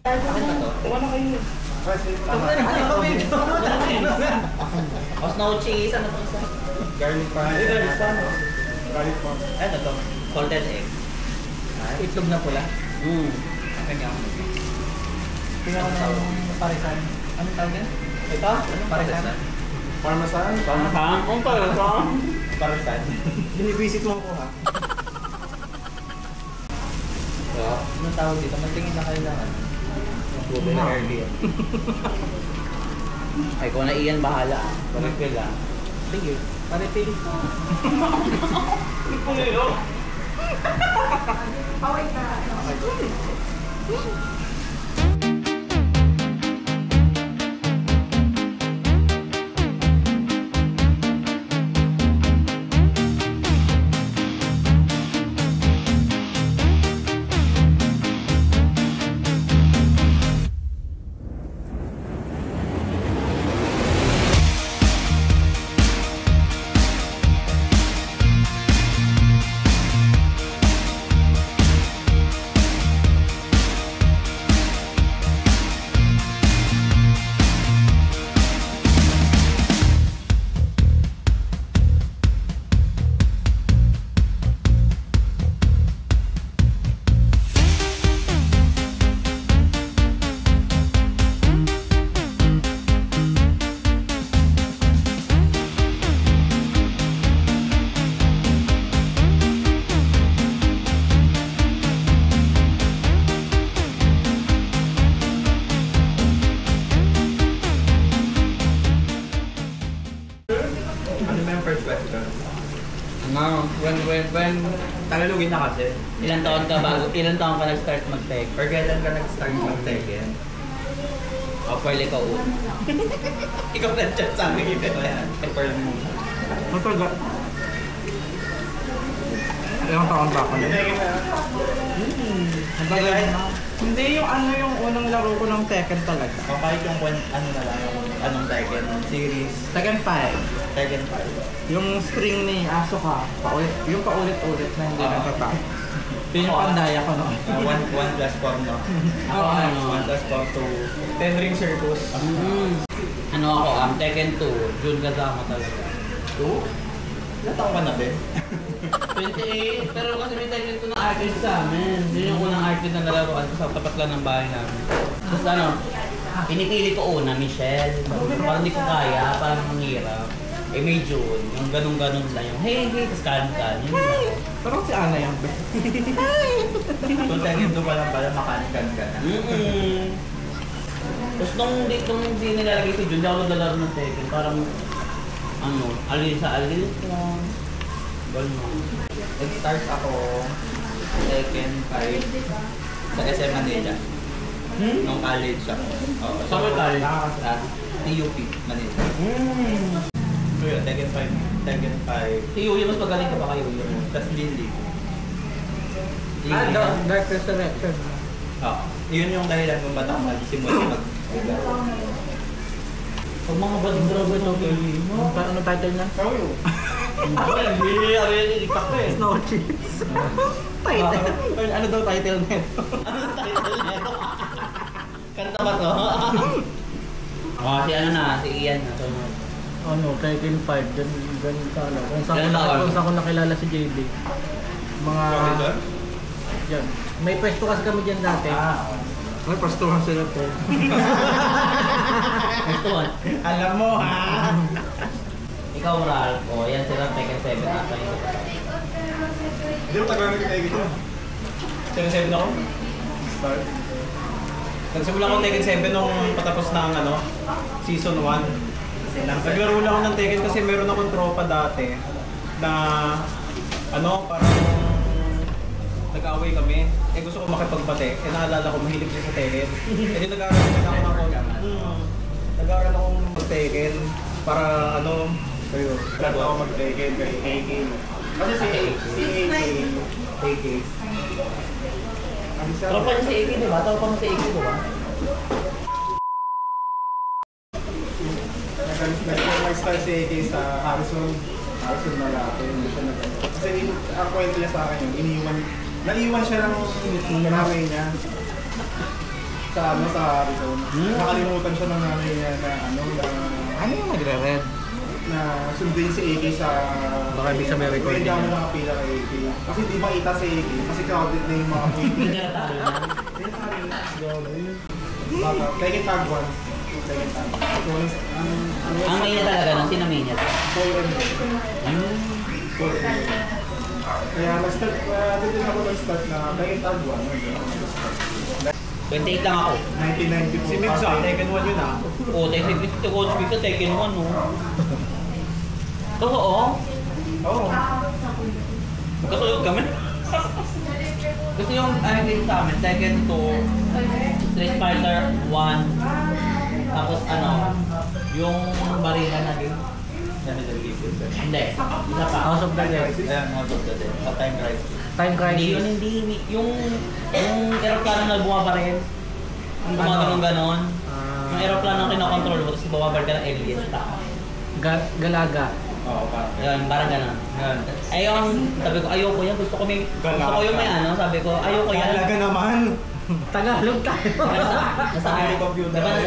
Akin ba to? Kuha na kayo. Mas no cheese, ano to? Garlic pa. Garlic pa. Ano to? Salted egg. Itlog na pula. Akin nga. Tingnan ko ng parisan. Anong tawag yan? Ito? Anong Parisan? Parmesan. Parmesan? Ang parmesan? Parisan. Binibisit mo ako ha. Anong tawag dito? Magtingin na kayo lang. Google na early yan. Ay, kung na iyan, bahala. Refill ah. Sige. Pare-fill ko. Pulilo! Away ka. When Tagalogin na kasi. Ilan taon ka nag-start mag-tech? Or kailan ka nag-start mag-teken? O, pwede ka ulit. Ikaw na-chat sa amin ito yan. Pearl mo. Matagal. Ilang taon ba ako? Matagal na. Hindi yung yung unang laro ko ng Tekken talaga. O kahit yung ano na lang, anong Tekken series? Tekken 5. Tekken 5. Yung string ni Asuka, yung paulit-ulit na hindi natatap. Yun yung pandaya ko noon. 1 plus 4 no? Ako ano? 1 plus 4 to 10 ring circus. Ano ako, Tekken 2, Jun kasama talaga. 2? Ilan taong ka na din? 28, pero kasi may Tekken 2 na arcade sa amin. Yun yung unang arcade na nalaroan ko sa tapat lang ng bahay namin. Tapos ano, pinipili ko una, Michelle. Parang hindi ko kaya, parang manghirap. Eh may June, yung ganun-ganun lang yung hey, tapos kanin-kanin. Pero si Ana yan. Kung Tekken 2 pa lang pala, makanikan ka na. Tapos nung hindi nilalagay si Jun, hindi ako naglalaro ng Tekken. Parang, ano, alil sa alil lang. Ganun. Nag-start ako Tekken 5 sa SM Manila. Nung college ako. Saan mo college? TUP Manila. So yun, Tekken 5. Tekken 5. Si Yuya, mas magaling ka pa kay Yuya. Tapos Lily. Dark Resurrection. Yun yung dahilan kung ba't ako nagsimula Pag mga bad-drug ito, Ano title niya? Sayo. Hindi, ipak ko eh. Snow Cheese. Title? Ano daw title nito? Ano title nito? Kanta ba to? Si ano na, si Ian na. Ano, Tekken 5, ganun ka alam. Kung Ganun ka alam. saan ko nakilala si JD. Mga... Yan. May pwesto kasi kami dyan dati. May pwestuhan sila to. Pwestuhan. Alam mo ha? Ikaw, Ralph. Yan sila, Tekken 7 ata yun. Hindi mo tagal nag-Tekken 7. Tekken 7 ako? Start. Nagsimula ako Tekken 7 nung patapos na ang season 1. Naglaro lang ako ng Tekken kasi meron akong tropa dati na parang nag-away kami. Gusto ko makipagbate. Naalala ko mahilig siya sa Tekken. Di nag-aaral ako nag-aaral akong mag-Tekken para nag ako mag-Tekken kay AK. Kasi si AK. Tropa niya si Eki, diba? Tropa mo si Eki, diba? Nag-start si AK sa Harrison Malate. Hindi siya kasi ang kwento niya sa akin yun, naiwan siya ng nanay niya. Sa Arizona. Nakalimutan siya ng nanay niya na Ano yung nagre-red? na sundin si AK sa... Baka ibig sabihin recording Hindi ako niya. mga pila kay AK. Kasi di makita si AK. Kasi crowded na yung mga Hindi na natalo na. Baka, second tag one. Second tag. So, Ang main niya talaga nun, sino main niya? Paul and Paul and Kaya nag-start, dito na ako nag-start na second tag one. 28 lang ako. 1994. Si Migsa, Tekken 1 yun ah. Oo, Tekken Coach Big Tekken 1, no? Totoo? Oo. Kasulog kami. Kasi yung din sa amin, Tekken 2, Street Fighter 1, tapos yung barila na din. Hindi, isa pa. House of the Dead. Ayan, House of the Dead. Sa Time Crisis. Time Hindi yun, Crisis. hindi. Yung aeroplano na bumabaril. Yung gumaganon-ganon. Yung aeroplano na kinokontrol mo, tapos bumabaril ka ng aliens. Galaga. Oo, parang. Yun, parang gano'n. Yun. Ayun, sabi ko, ayoko yan. Gusto ko yung may sabi ko, ayoko yan. Talaga naman. Tagalog tayo. Nasa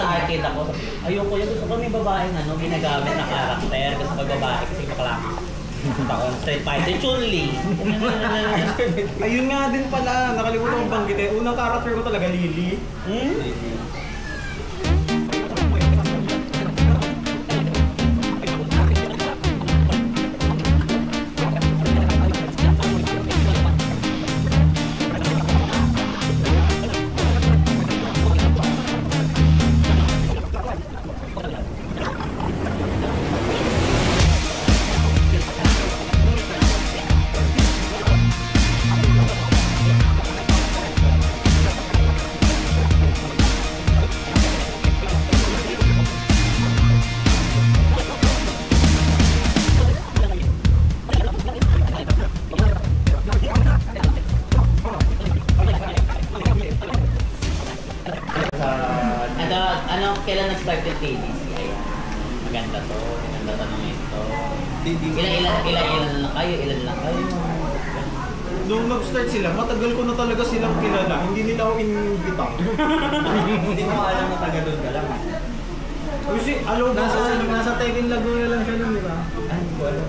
arcade ako. Sabi ko, ayoko yan. Gusto ko may babaeng ginagamit na karakter. Gusto ko babae kasi bakla. Ako, Street Fighter, Chun-Li. Ayun nga din pala, nakalimutan kong banggitin. Unang character ko talaga, Lily. Kailan nag-start yung TDC? Ayan. Maganda to. Maganda tanong ito. Ilan lang kayo? Nung nag-start sila, matagal ko na talaga silang kilala. Hindi nila ako inimbita. Hindi mo alam na taga doon ka lang. Kasi, alam ko Nasa Tekken Laguna lang siya nun, di ba?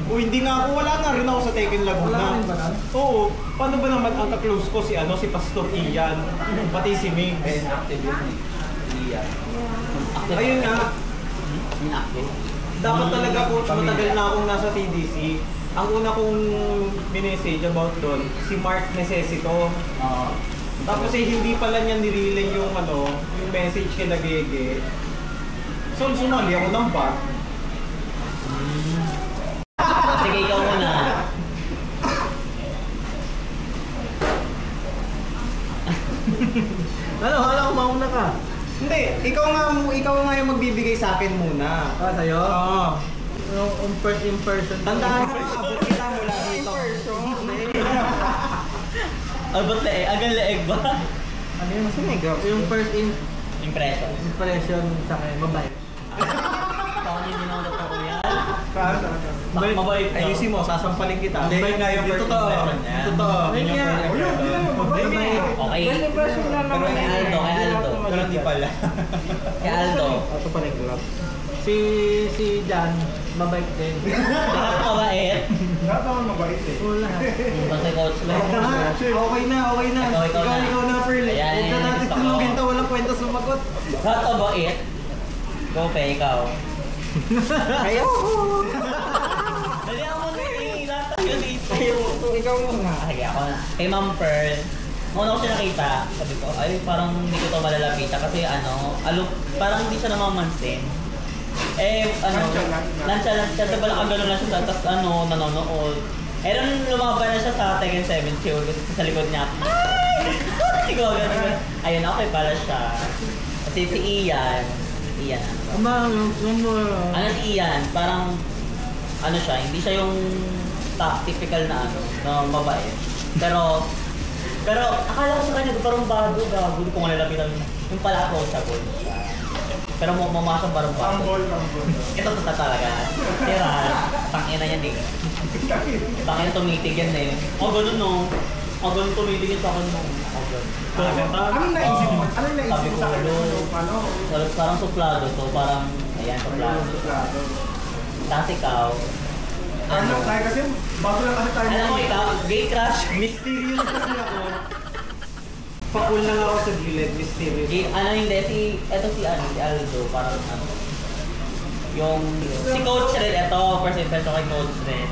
O hindi nga ako, wala nga rin ako sa Tekken Laguna. Wala rin ba na? Oo. Paano ba naman ang ka-close ko si Pastor Ian, pati si Migs. Active yun eh. Iyan. Ayun nga, Inactive. dapat talaga po matagal na akong nasa TDC. Ang una kong minessage about doon, si Mark Necesito. Oo. Tapos hindi pala niya nirelay yung yung message kay Gege. So sumali ako ng bot. Sige, ikaw muna. Hala ko mauna ka. Hindi, ikaw nga yung magbibigay sa akin muna. Sa'yo? Oo. Yung first impression. Tandaan mo, abot kita mula dito. Abot leeg. Agang leeg ba? Ano yun? Yung first Impression. impression sa akin, babae. Taon hindi na ulit ako yan. Mabait. Ayusin mo, sasampalin kita. Hindi. Mabait nga yung first Totoo. impression niya. Totoo. Ayun nga. Okay. First impression na Pero kay Aldo. Pero hindi pala. Kay Aldo. Ito pa rin grab. Si Jan, mabait din. Lahat mabait. Lahat naman mabait eh. Wala. Basta coach lang. Okay na. Ikaw na. na, Pearl. Ayan, Huwag na natin gusto ko. tulugin to, walang kwenta sumagot. Lahat mabait. Go, Pe, ikaw. Ayaw. Dali ako na lahat tayo dito. Ikaw muna. Sige, ako na. Kay Ma'am Pearl, muna ko siya nakita, sabi ko, ay parang hindi ko ito malalapitan kasi parang hindi siya namamansin. Lansya, sa balakang gano'n lang siya, tapos nanonood. Nung lumaban na siya sa Tekken 7 Seoul kasi sa likod niya, ay! Siguro, gano'n. Ayun, okay pala siya. Kasi si Ian, si Ian, parang, siya, hindi siya yung typical na na babae. Pero akala ko sa kanya, parang bago, hindi ko malalapitan. Yung pala ako, sagot siya. Pero mamasang parang bago. Ito talaga. Tira, tangina yan eh. Tangina tumitig yan eh. Ganun no. Ganun tumitig yan sa akin mo. Ganun. Anong naisip mo? Anong naisip Sabi mo ko, sa akin? ano. Parang suplado to, parang, ayan, suplado. Tapos ikaw, Ano, tayo kasi, bago lang kasi tayo. alam mo ikaw, gay crush, Mysterious kasi ako. Pakul lang ako sa gilid, mysterious. gay, ano hindi, si Aldo, parang ano, yung, si Coach Red, eto, first impression kay Coach Red.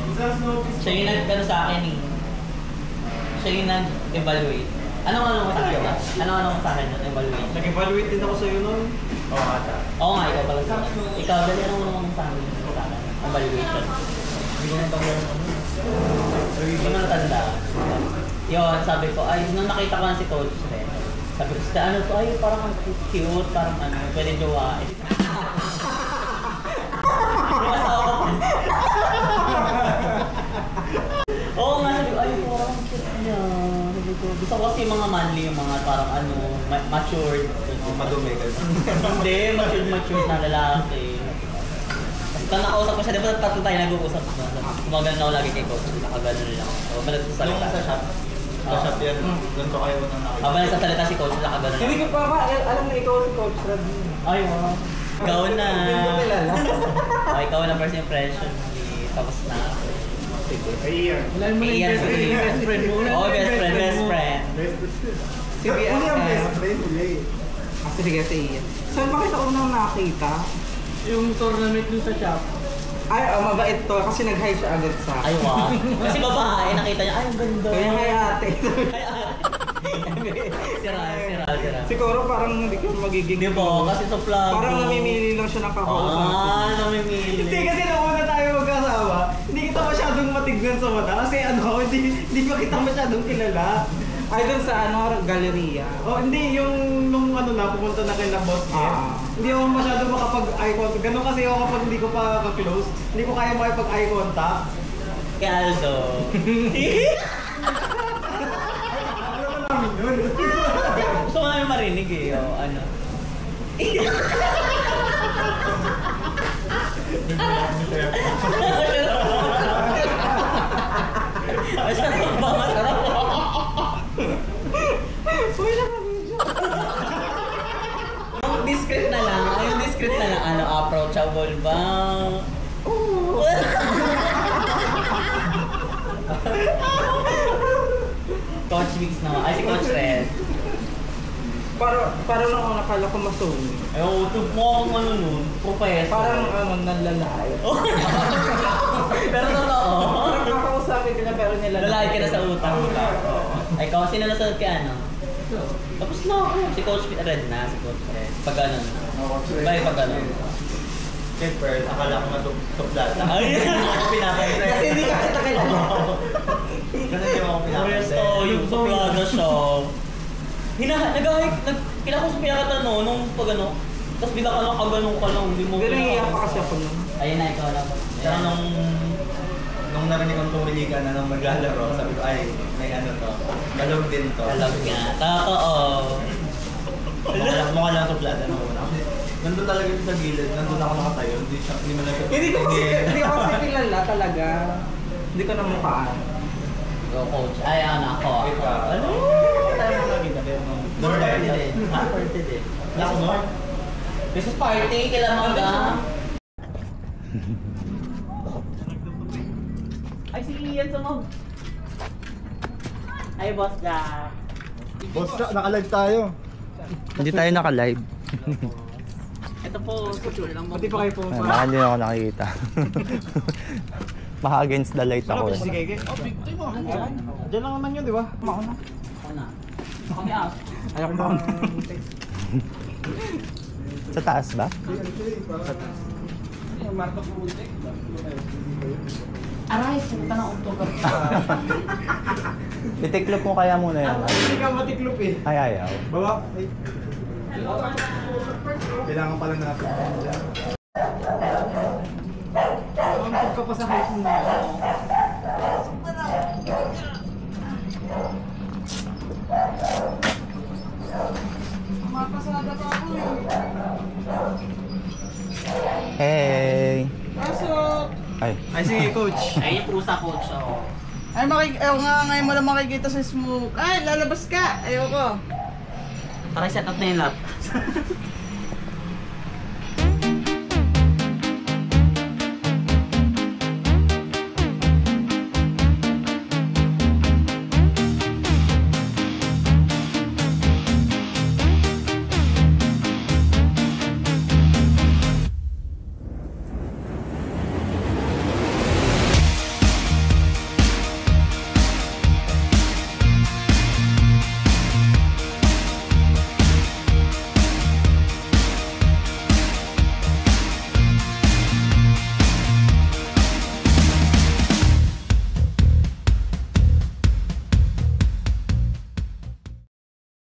Siya yung nag-ano sa akin eh. Siya yung nag-evaluate. Anong sa akin ba? Anong sa akin yung evaluate? Nag-evaluate din ako sa'yo nun. Oo ata. Oo nga, ikaw pala sa akin. Ikaw, dali anong sa akin evaluation. Hindi ko nang tanong ano. Hindi mo natanda. Yun, sabi ko, ay, nung nakita ko na si Coach Red, sabi ko, ano to, ay, parang ang cute, parang ano, pwede jowain. Yung asawa ko. Oo nga, sabi ko, ay, parang ang cute niya. Sabi ko, gusto ko kasi yung mga manly, yung mga parang ano, matured. Madumi ka. Hindi, matured na lalaki. Tapos nakausap ko siya, di ba tatlo tayo nag-uusap na. Kumagano ako lagi kay Coach, nakagano lang ako. Habang nagsasalita. Yung sa shop. Sa shop yan, ganito kayo nang nakita. Habang nagsasalita si Coach, nakagano Hindi lang. ko pa alam na ikaw si Coach Rad. Ay, wow. Ikaw na. Hindi ko kilala. Okay, ikaw na first impression. Tapos na. Ayan. Wala mo na Iyan, yung best friend mo. Oo, best friend. Si Uli ang best friend, Uli. Sige, sige. Saan ba kita unang nakita? Yung tournament dun sa shop. Ay, mabait to kasi nag-hi siya agad sa Ay, akin. wow. Kasi babae, nakita niya, ay, ang ganda. Kaya kay ate. Sira. Siguro parang hindi ko magiging Di ba? Kasi sa plug. parang namimili lang siya ng kakausap. Namimili. Hindi kasi nung una tayo magkasama, hindi kita masyadong matignan sa mata kasi hindi pa kita masyadong kilala. Ay, doon sa galleria. Oh, hindi, yung nung pupunta na kay na boss hindi ako masyadong makapag-eye contact. Ganun kasi ako kapag hindi ko pa ka-close, hindi ko kaya makipag-eye contact. Kay Aldo. Ano namin yun? Gusto ko namin marinig eh. O, ano. Ay, siya ba? Masarap. Uy, nakabidyo. Yung discreet na lang. Yung discreet na lang. Ano, approachable ba? Oo. Coach Mix naman. Ay, si Coach Red. Para lang ako nakala ko masungit. Ay, utog mo akong ano nun. Professor. Parang nanlalay. Pero totoo. Parang kakausapin ka na pero nilalaki. Lalaki ka na sa utang. Ay, ikaw, sino nasunod kay ano? Tapos na ako. Si Coach Red na. Si Coach Red. Pag ganun. Bye, pag ganun. Siyempre, akala ko matuplata. Ay! Hindi ako pinapayos. Kasi hindi ka kita kailangan. Kasi hindi mo ako pinapayos. Resto, yung suplada siya. Kailangan ko sa pinakatanong nung pag ano. Tapos bila ka lang kaganong ka lang. Hindi mo Pero naiiyak pa kasi ako nun. Ayun na, ikaw lang. Tsaka nung narinig kong tumili ka na nung maglalaro, sabi ko, ay, may ano to. Balog din to. Alam nga. Totoo. Mukha lang suplata nung una. Kasi nandun talaga yung sa gilid, nandun ako nakatayo. Hindi man nagkatayo. Hindi ko kasi kilala talaga. Hindi ko na mukhaan. Go, Coach. Ay, ano ako. Ano? Tayo mo nakita din. Doon party din. Party din. Last mo? Christmas party, kailangan ka. Ay, si Ian sumog. Ay, boss ka. Boss, naka-live tayo. Hindi tayo naka-live. Ito po, picture lang mo. Pati pa kayo po. Baka hindi ako nakikita. Baka against the light ako. Sige, sige. Diyan lang naman yun, di ba? Mauna. Ako na. Kami out. Ayaw ko mauna. Sa taas ba? Aray, sinunta na utog ka. Titiklop mo kaya muna yun. Hindi ka matiklop eh. Ay, ayaw. Baba. Ay. Kailangan pala natin. Antog ka pa sa height mo. Mapasada pa ako Hey! Pasok! Ay. Ay sige coach. Ay, yung pusa, Coach. Oh. Ay, ngayon mo lang makikita sa smoke. Ay, lalabas ka! Ayoko. Tara, set up na yung lap.